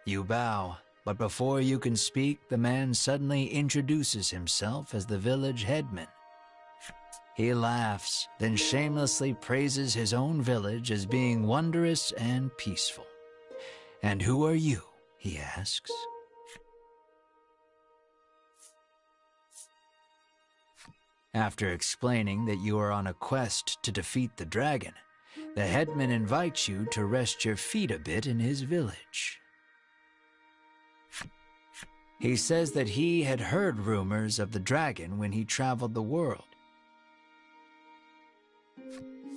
You bow, but before you can speak, the man suddenly introduces himself as the village headman. He laughs, then shamelessly praises his own village as being wondrous and peaceful. "And who are you?" he asks. After explaining that you are on a quest to defeat the dragon, the headman invites you to rest your feet a bit in his village. He says that he had heard rumors of the dragon when he traveled the world.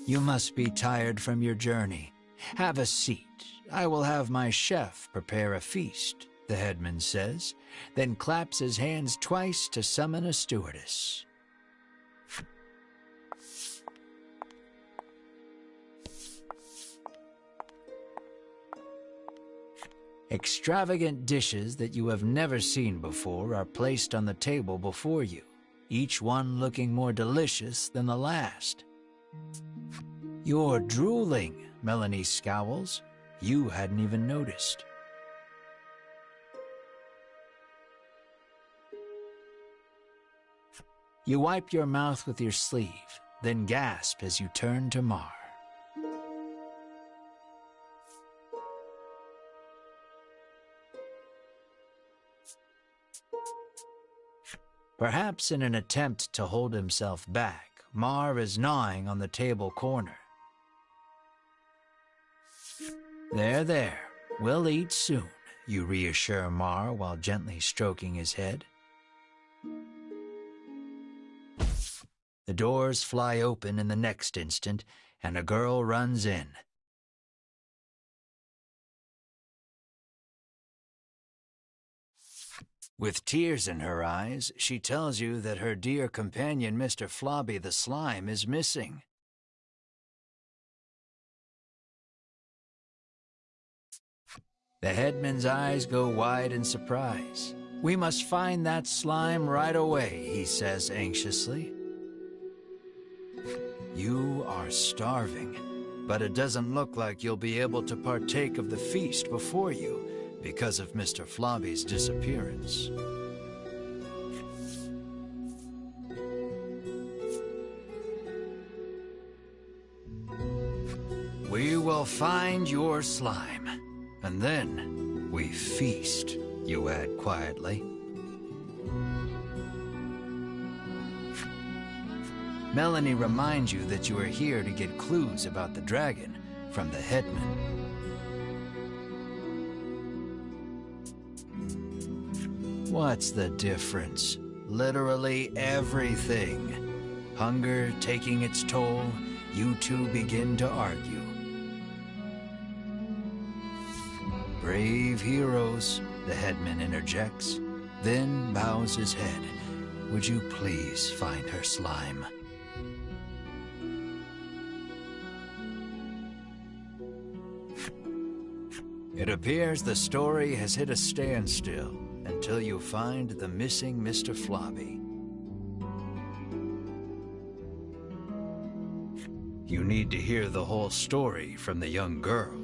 "You must be tired from your journey. Have a seat. I will have my chef prepare a feast," the headman says, then claps his hands twice to summon a stewardess. Extravagant dishes that you have never seen before are placed on the table before you, each one looking more delicious than the last. "You're drooling," Melanie scowls. You hadn't even noticed. You wipe your mouth with your sleeve, then gasp as you turn to Mar. Perhaps in an attempt to hold himself back, Mar is gnawing on the table corner. There, we'll eat soon," you reassure Mar while gently stroking his head. The doors fly open in the next instant, and a girl runs in. With tears in her eyes, she tells you that her dear companion Mr. Flobby the Slime is missing. The headman's eyes go wide in surprise. "We must find that slime right away," he says anxiously. You are starving, but it doesn't look like you'll be able to partake of the feast before you because of Mr. Flobby's disappearance. "We will find your slime, and then we feast," you add quietly. Melanie reminds you that you are here to get clues about the dragon from the headman. What's the difference? Literally everything. Hunger taking its toll, you two begin to argue. "Brave heroes," the headman interjects, then bows his head. "Would you please find her slime?" It appears the story has hit a standstill until you find the missing Mr. Flobby. You need to hear the whole story from the young girl.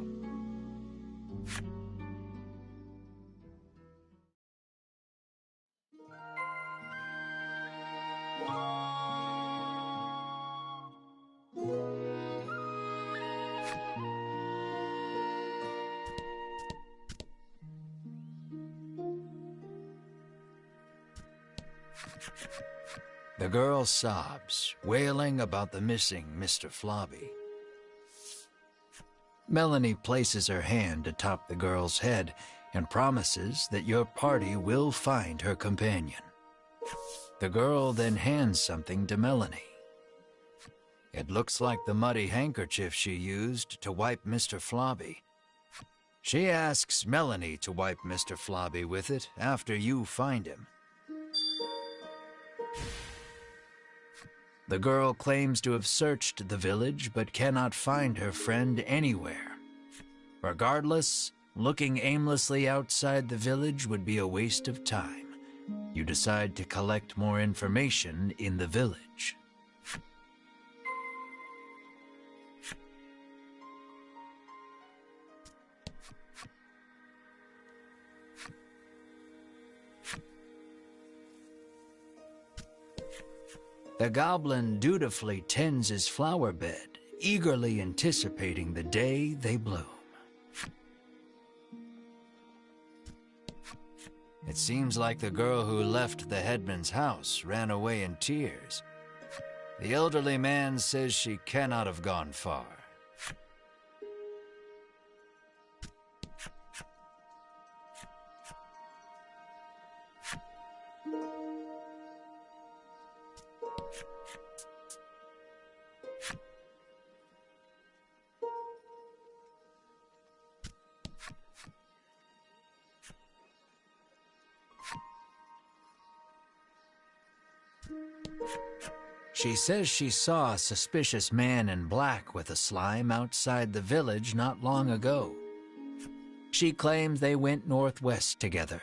The girl sobs, wailing about the missing Mr. Flobby. Melanie places her hand atop the girl's head and promises that your party will find her companion. The girl then hands something to Melanie. It looks like the muddy handkerchief she used to wipe Mr. Flobby. She asks Melanie to wipe Mr. Flobby with it after you find him. The girl claims to have searched the village but cannot find her friend anywhere. Regardless, looking aimlessly outside the village would be a waste of time. You decide to collect more information in the village. The goblin dutifully tends his flower bed, eagerly anticipating the day they bloom. It seems like the girl who left the headman's house ran away in tears. The elderly man says she cannot have gone far. She says she saw a suspicious man in black with a slime outside the village not long ago. She claims they went northwest together.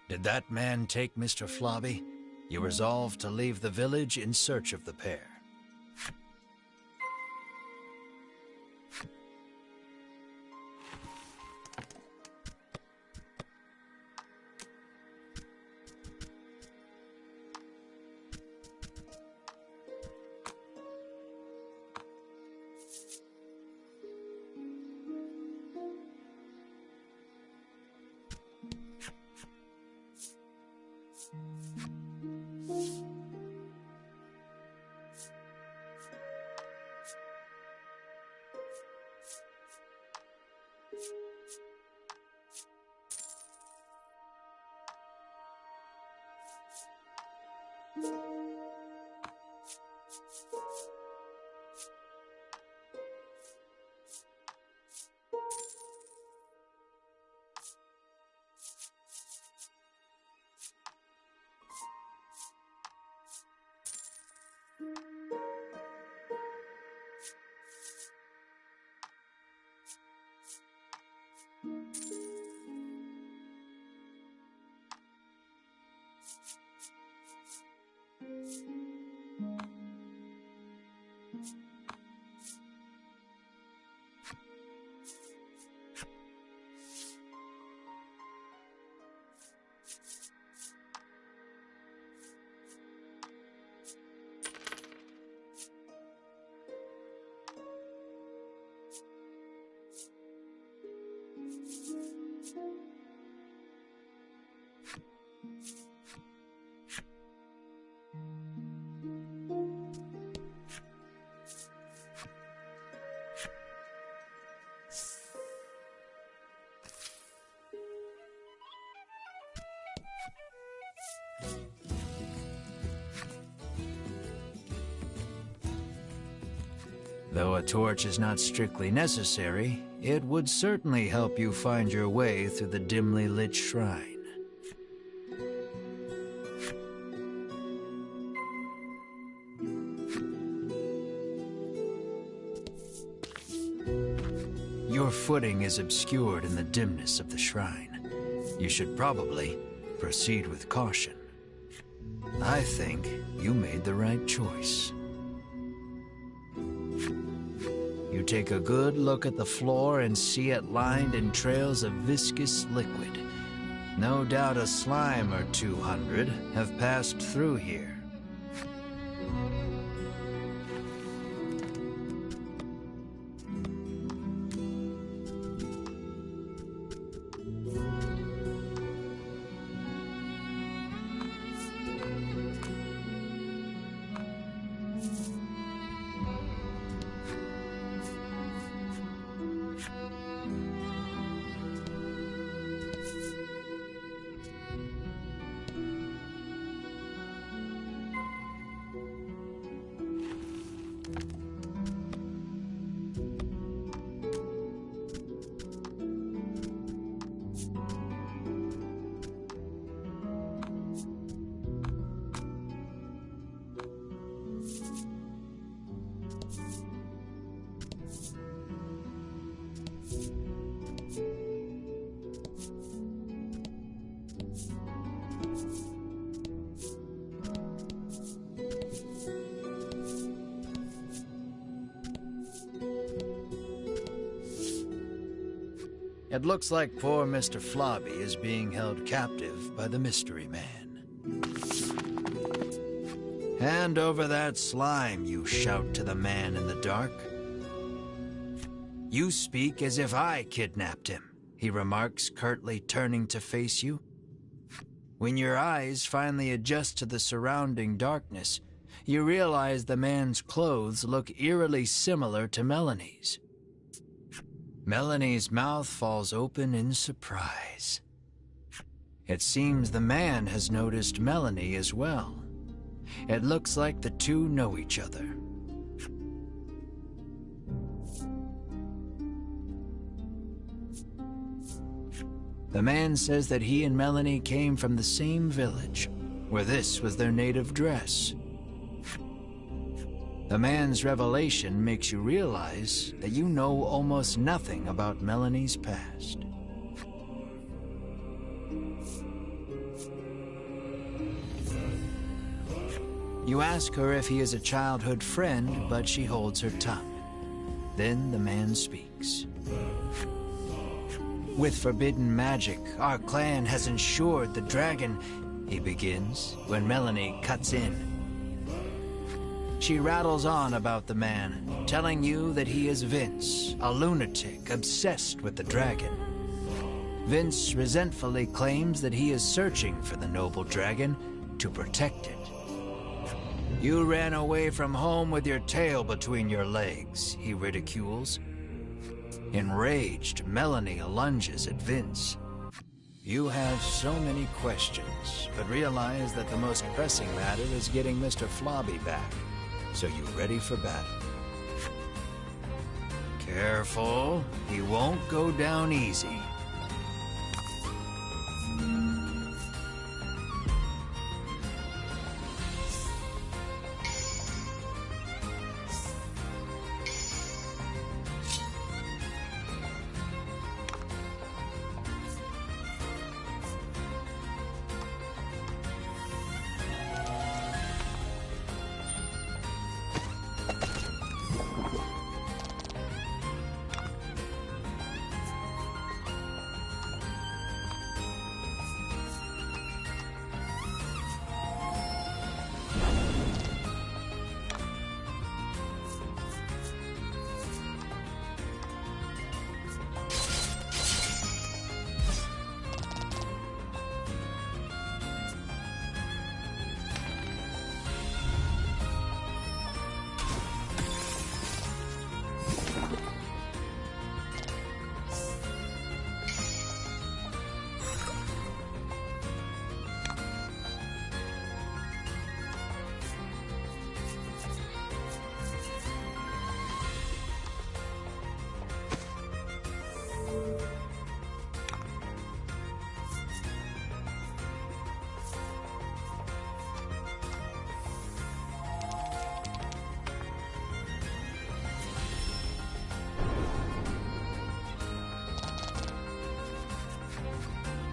Did that man take Mr. Flobby? You resolved to leave the village in search of the pair. Though a torch is not strictly necessary, it would certainly help you find your way through the dimly lit shrine. Your footing is obscured in the dimness of the shrine. You should probably proceed with caution. I think you made the right choice. You take a good look at the floor and see it lined in trails of viscous liquid. No doubt a slime or 200 have passed through here. It looks like poor Mr. Flobby is being held captive by the Mystery Man. Hand over that slime, you shout to the man in the dark. You speak as if I kidnapped him, he remarks, curtly turning to face you. When your eyes finally adjust to the surrounding darkness, you realize the man's clothes look eerily similar to Melanie's. Melanie's mouth falls open in surprise. It seems the man has noticed Melanie as well. It looks like the two know each other. The man says that he and Melanie came from the same village, where this was their native dress. The man's revelation makes you realize that you know almost nothing about Melanie's past. You ask her if he is a childhood friend, but she holds her tongue. Then the man speaks. With forbidden magic, our clan has ensured the dragon, he begins, when Melanie cuts in. She rattles on about the man, telling you that he is Vince, a lunatic obsessed with the dragon. Vince resentfully claims that he is searching for the noble dragon to protect it. You ran away from home with your tail between your legs, he ridicules. Enraged, Melanie lunges at Vince. You have so many questions, but realize that the most pressing matter is getting Mr. Flobby back. So you ready for battle? Careful, he won't go down easy.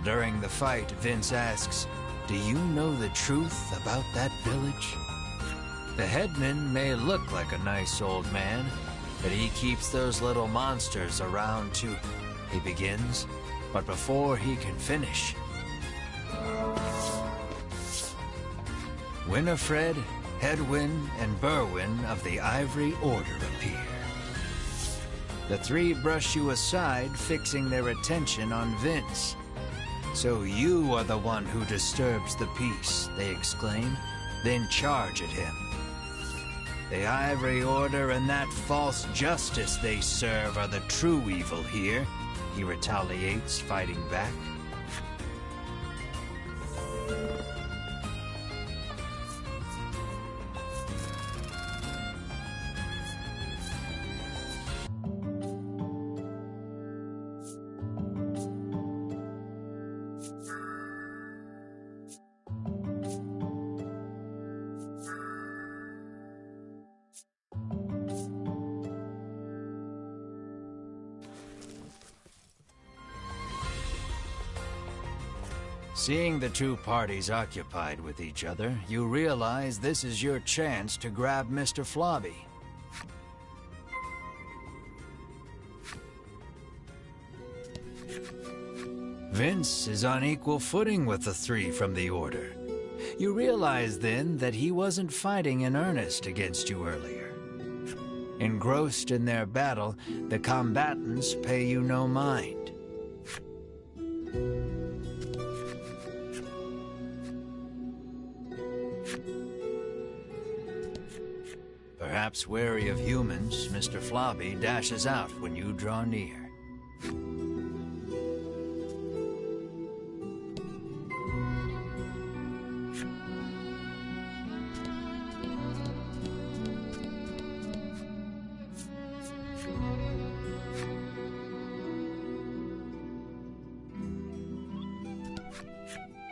During the fight, Vince asks, "Do you know the truth about that village?" The headman may look like a nice old man, but he keeps those little monsters around too, he begins. But before he can finish, Winifred, Hedwyn, and Berwyn of the Ivory Order appear. The three brush you aside, fixing their attention on Vince. "So you are the one who disturbs the peace," they exclaim, then charge at him. The Ivory Order and that false justice they serve are the true evil here, he retaliates, fighting back. Seeing the two parties occupied with each other, you realize this is your chance to grab Mr. Flobby. Vince is on equal footing with the three from the Order. You realize then that he wasn't fighting in earnest against you earlier. Engrossed in their battle, the combatants pay you no mind. Perhaps wary of humans, Mr. Flobby dashes out when you draw near.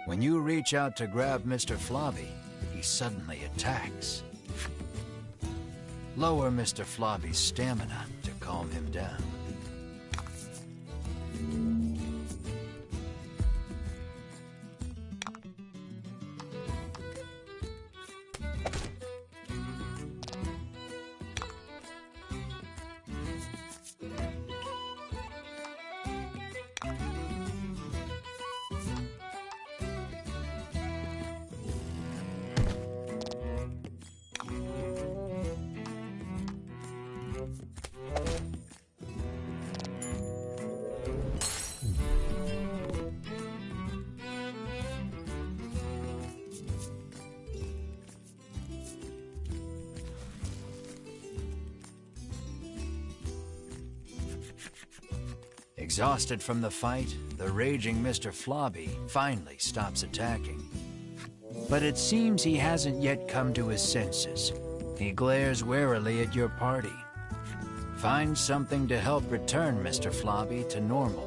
When you reach out to grab Mr. Flobby, he suddenly attacks. Lower Mr. Flobby's stamina to calm him down. Exhausted from the fight, the raging Mr. Flobby finally stops attacking. But it seems he hasn't yet come to his senses. He glares warily at your party. Find something to help return Mr. Flobby to normal.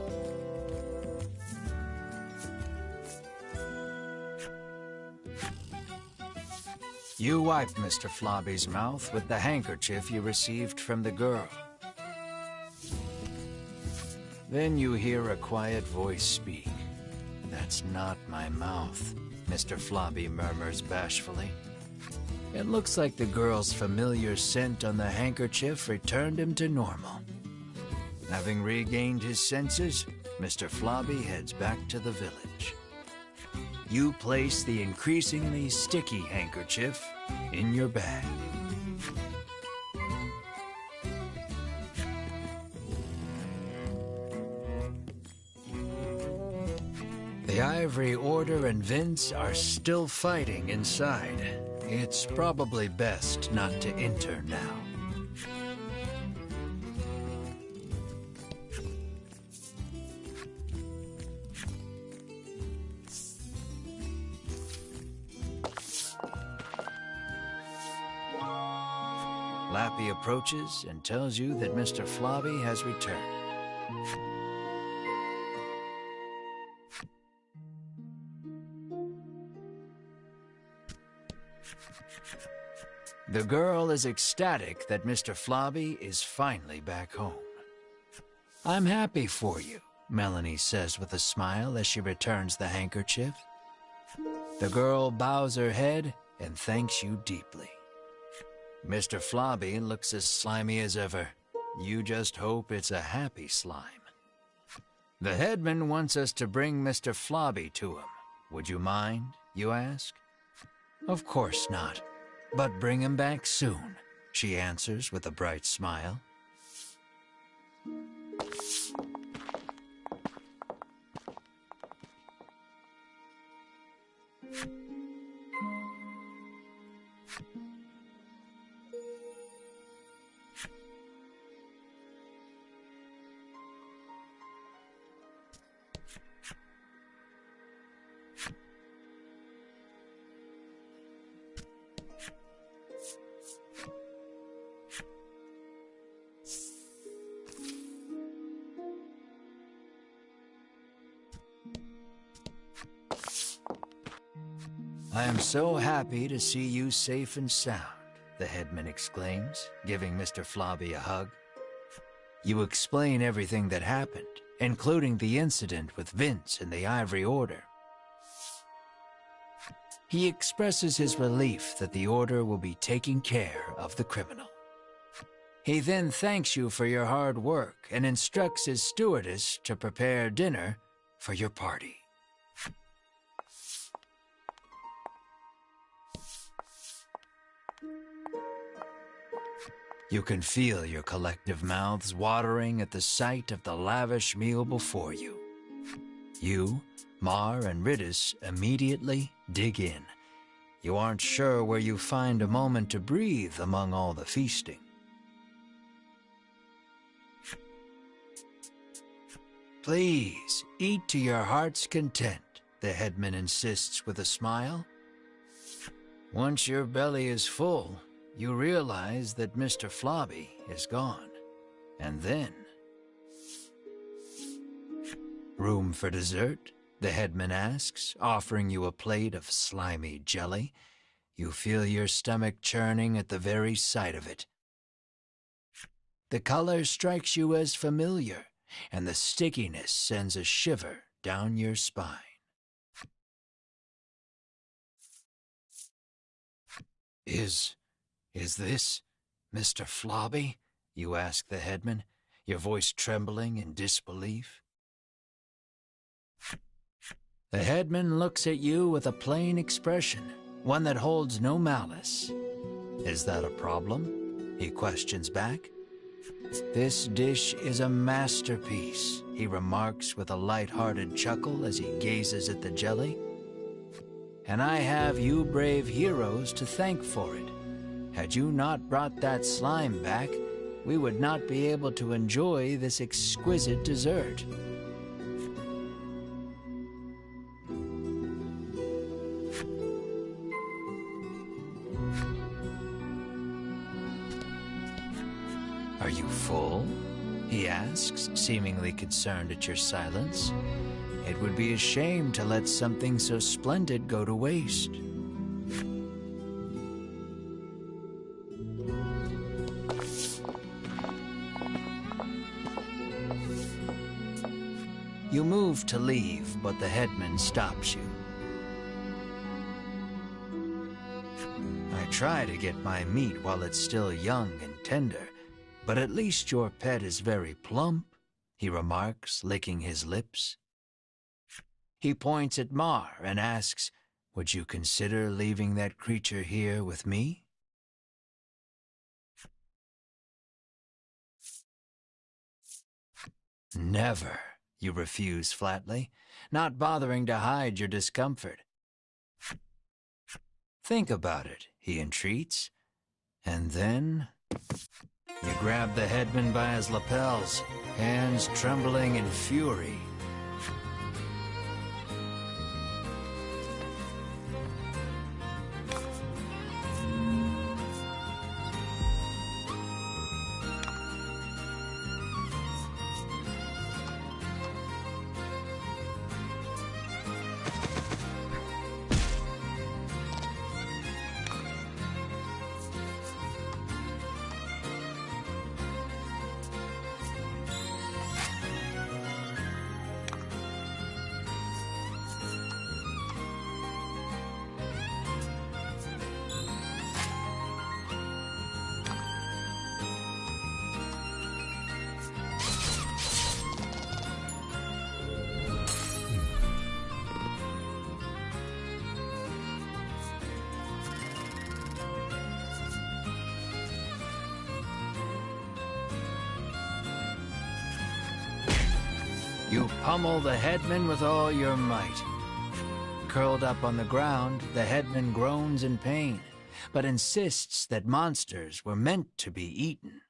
You wipe Mr. Flobby's mouth with the handkerchief you received from the girl. Then you hear a quiet voice speak. "That's not my mouth," Mr. Flobby murmurs bashfully. It looks like the girl's familiar scent on the handkerchief returned him to normal. Having regained his senses, Mr. Flobby heads back to the village. You place the increasingly sticky handkerchief in your bag. The Ivory Order and Vince are still fighting inside. It's probably best not to enter now. Lappy approaches and tells you that Mr. Flobby has returned. The girl is ecstatic that Mr. Flobby is finally back home. "I'm happy for you," Melanie says with a smile as she returns the handkerchief. The girl bows her head and thanks you deeply. Mr. Flobby looks as slimy as ever. You just hope it's a happy slime. "The headman wants us to bring Mr. Flobby to him. Would you mind?" you ask. "Of course not. But bring him back soon," she answers with a bright smile. "I am so happy to see you safe and sound," the headman exclaims, giving Mr. Flobby a hug. You explain everything that happened, including the incident with Vince and the Ivory Order. He expresses his relief that the Order will be taking care of the criminal. He then thanks you for your hard work and instructs his stewardess to prepare dinner for your party. You can feel your collective mouths watering at the sight of the lavish meal before you. You, Mar, and Ridis immediately dig in. You aren't sure where you find a moment to breathe among all the feasting. Please, eat to your heart's content, the headman insists with a smile. Once your belly is full, you realize that Mr. Flobby is gone. And then... Room for dessert? The headman asks, offering you a plate of slimy jelly. You feel your stomach churning at the very sight of it. The color strikes you as familiar, and the stickiness sends a shiver down your spine. Is this Mr. Flobby? You ask the headman, your voice trembling in disbelief. The headman looks at you with a plain expression, one that holds no malice. Is that a problem? He questions back. This dish is a masterpiece, he remarks with a light-hearted chuckle as he gazes at the jelly. And I have you brave heroes to thank for it. Had you not brought that slime back, we would not be able to enjoy this exquisite dessert. Are you full? He asks, seemingly concerned at your silence. It would be a shame to let something so splendid go to waste. You move to leave, but the headman stops you. I try to get my meat while it's still young and tender, but at least your pet is very plump, he remarks, licking his lips. He points at Mar and asks, would you consider leaving that creature here with me? Never, you refuse flatly, not bothering to hide your discomfort. Think about it, he entreats, and then... You grab the headman by his lapels, hands trembling in fury. You pummel the headman with all your might. Curled up on the ground, the headman groans in pain, but insists that monsters were meant to be eaten.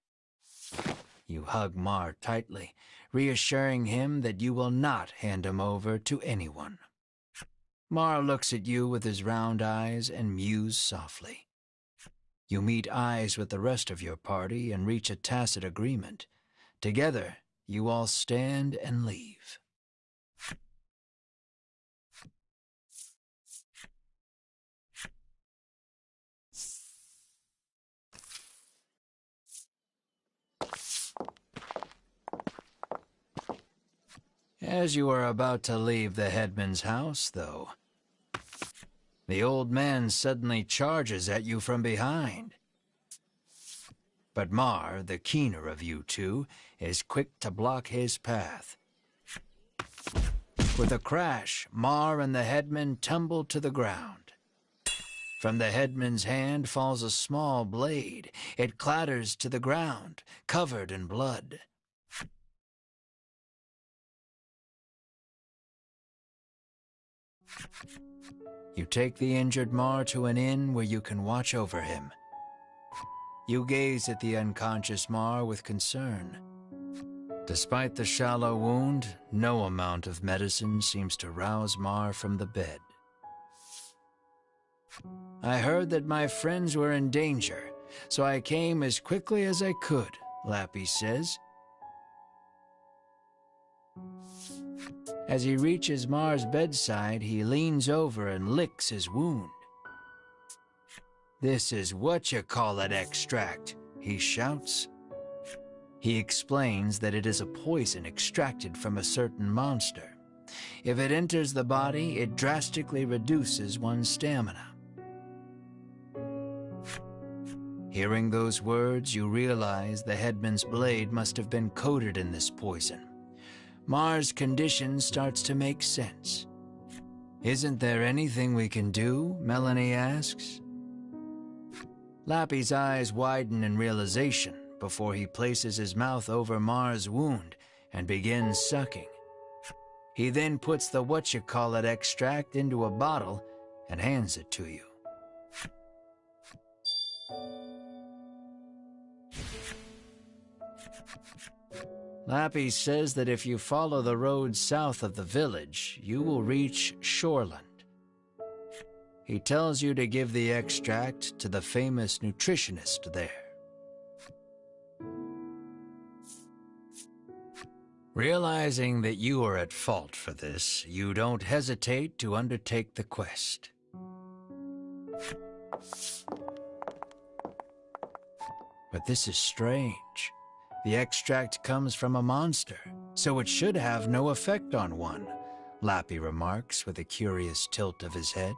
You hug Mar tightly, reassuring him that you will not hand him over to anyone. Mar looks at you with his round eyes and mews softly. You meet eyes with the rest of your party and reach a tacit agreement. Together, you all stand and leave. As you are about to leave the headman's house, though, the old man suddenly charges at you from behind. But Mar, the keener of you two, is quick to block his path. With a crash, Mar and the headman tumble to the ground. From the headman's hand falls a small blade. It clatters to the ground, covered in blood. You take the injured Mar to an inn where you can watch over him. You gaze at the unconscious Mar with concern. Despite the shallow wound, no amount of medicine seems to rouse Mar from the bed. I heard that my friends were in danger, so I came as quickly as I could, Lappy says. As he reaches Mar's bedside, he leans over and licks his wound. "This is what-you-call-it extract," he shouts. He explains that it is a poison extracted from a certain monster. If it enters the body, it drastically reduces one's stamina. Hearing those words, you realize the headman's blade must have been coated in this poison. Mar's condition starts to make sense. "Isn't there anything we can do?" Melanie asks. Lappy's eyes widen in realization before he places his mouth over Mar's wound and begins sucking. He then puts the what-you-call-it extract into a bottle and hands it to you. Lappy says that if you follow the road south of the village, you will reach Shoreland. He tells you to give the extract to the famous nutritionist there. Realizing that you are at fault for this, you don't hesitate to undertake the quest. But this is strange. The extract comes from a monster, so it should have no effect on one, Lappy remarks with a curious tilt of his head.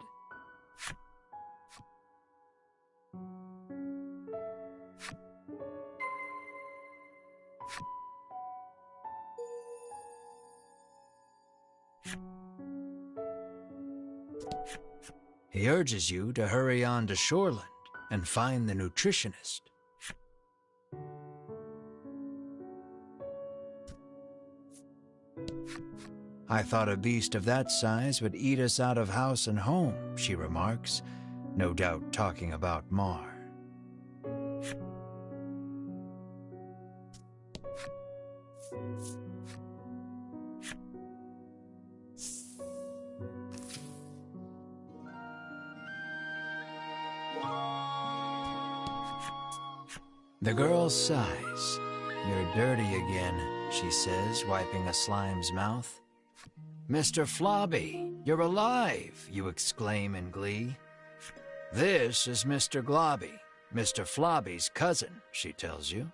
He urges you to hurry on to Shoreland and find the nutritionist. "I thought a beast of that size would eat us out of house and home," she remarks, no doubt talking about Mar. The girl sighs. "You're dirty again," she says, wiping a slime's mouth. "Mr. Flobby, you're alive," you exclaim in glee. "This is Mr. Globby, Mr. Flobby's cousin," she tells you.